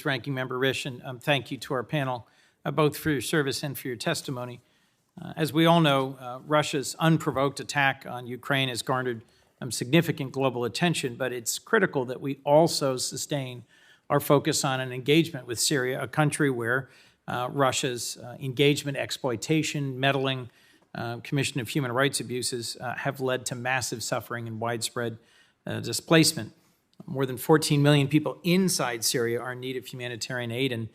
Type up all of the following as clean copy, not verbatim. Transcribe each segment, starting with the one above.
Ranking Member Risch, and thank you to our panel, both for your service and for your testimony. As we all know, Russia's unprovoked attack on Ukraine has garnered significant global attention, but it's critical that we also sustain our focus on an engagement with Syria, a country where Russia's engagement, exploitation, meddling, commission of human rights abuses have led to massive suffering and widespread displacement. More than 14 million people inside Syria are in need of humanitarian aid, and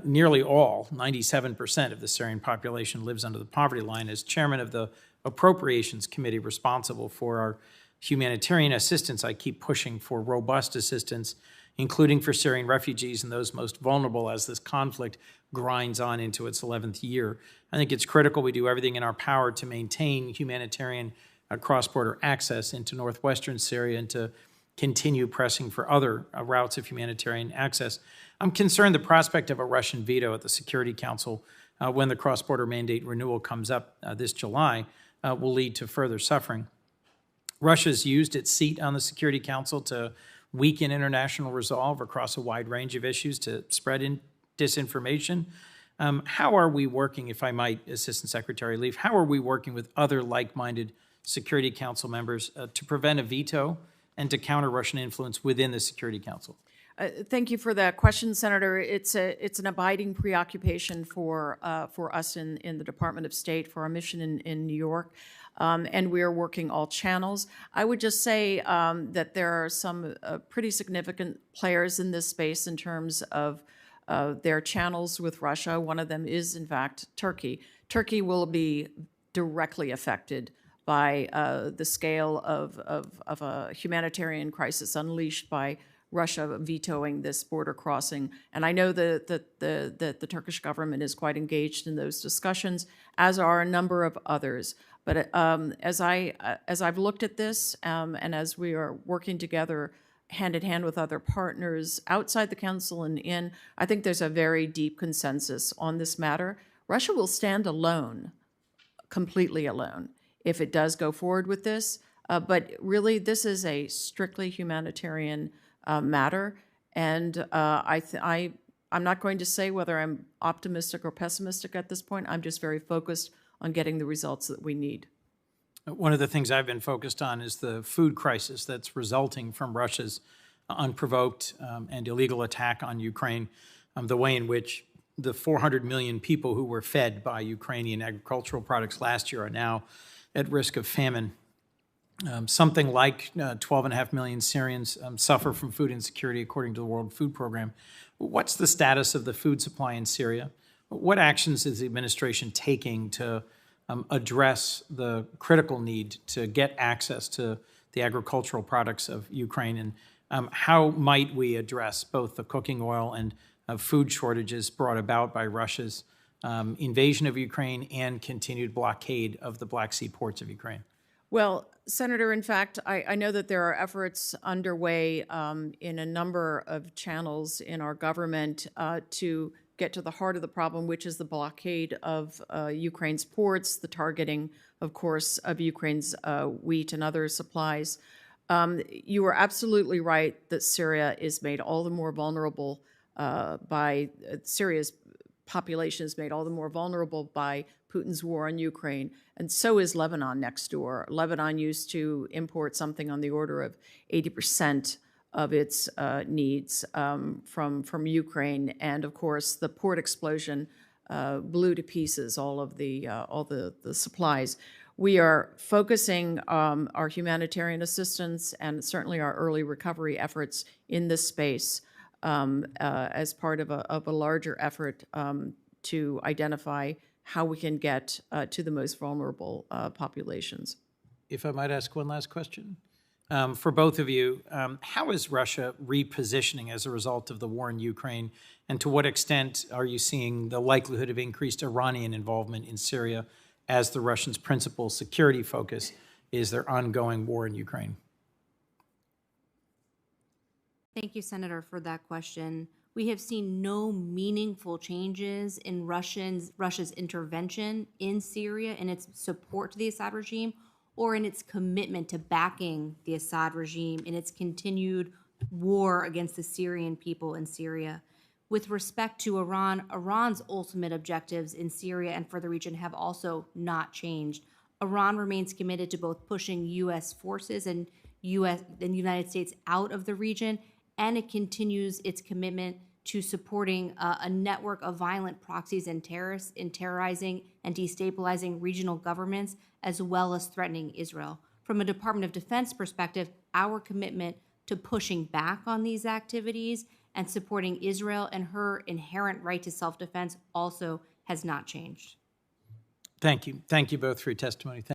nearly all, 97% of the Syrian population lives under the poverty line. As chairman of the Appropriations Committee responsible for our humanitarian assistance, I keep pushing for robust assistance, including for Syrian refugees and those most vulnerable as this conflict grinds on into its 11th year. I think it's critical we do everything in our power to maintain humanitarian cross-border access into northwestern Syria and to continue pressing for other routes of humanitarian access. I'm concerned the prospect of a Russian veto at the Security Council when the cross-border mandate renewal comes up this July will lead to further suffering. Russia's used its seat on the Security Council to weaken international resolve across a wide range of issues, to spread disinformation. How are we working, if I might, Assistant Secretary Leaf, how are we working with other like-minded Security Council members to prevent a veto and to counter Russian influence within the Security Council? Thank you for that question, Senator. It's an abiding preoccupation for us in the Department of State, for our mission in New York, and we are working all channels. I would just say that there are some pretty significant players in this space in terms of their channels with Russia. One of them is, in fact, Turkey. Turkey will be directly affected by the scale of a humanitarian crisis unleashed by Russia vetoing this border crossing. And I know that the Turkish government is quite engaged in those discussions, as are a number of others. But as I've looked at this, and as we are working together hand in hand with other partners outside the Council and in, I think there's a very deep consensus on this matter. Russia will stand alone, completely alone, if it does go forward with this. But really, this is a strictly humanitarian matter, and I'm not going to say whether I'm optimistic or pessimistic at this point. I'm just very focused on getting the results that we need. One of the things I've been focused on is the food crisis that's resulting from Russia's unprovoked and illegal attack on Ukraine, the way in which the 400 million people who were fed by Ukrainian agricultural products last year are now at risk of famine. Something like 12.5 million Syrians suffer from food insecurity, according to the World Food Program. What's the status of the food supply in Syria? What actions is the administration taking to address the critical need to get access to the agricultural products of Ukraine? And how might we address both the cooking oil and food shortages brought about by Russia's invasion of Ukraine and continued blockade of the Black Sea ports of Ukraine? Well, Senator, in fact, I know that there are efforts underway in a number of channels in our government to get to the heart of the problem, which is the blockade of Ukraine's ports, the targeting, of course, of Ukraine's wheat and other supplies. You are absolutely right that Syria is made all the more vulnerable Syria's population is made all the more vulnerable by Putin's war on Ukraine, and so is Lebanon next door. Lebanon used to import something on the order of 80% of its needs from Ukraine, and of course the port explosion blew to pieces all the supplies. We are focusing our humanitarian assistance and certainly our early recovery efforts in this space as part of a larger effort to identify how we can get to the most vulnerable populations. If I might ask one last question. For both of you, how is Russia repositioning as a result of the war in Ukraine, and to what extent are you seeing the likelihood of increased Iranian involvement in Syria as the Russians' principal security focus is their ongoing war in Ukraine? Thank you, Senator, for that question. We have seen no meaningful changes in Russia's intervention in Syria and its support to the Assad regime, or in its commitment to backing the Assad regime in its continued war against the Syrian people in Syria. With respect to Iran, Iran's ultimate objectives in Syria and for the region have also not changed. Iran remains committed to both pushing U.S. forces and the United States out of the region, and it continues its commitment to supporting a network of violent proxies and terrorists in terrorizing and destabilizing regional governments, as well as threatening Israel. From a Department of Defense perspective, our commitment to pushing back on these activities and supporting Israel and her inherent right to self-defense also has not changed. Thank you. Thank you both for your testimony.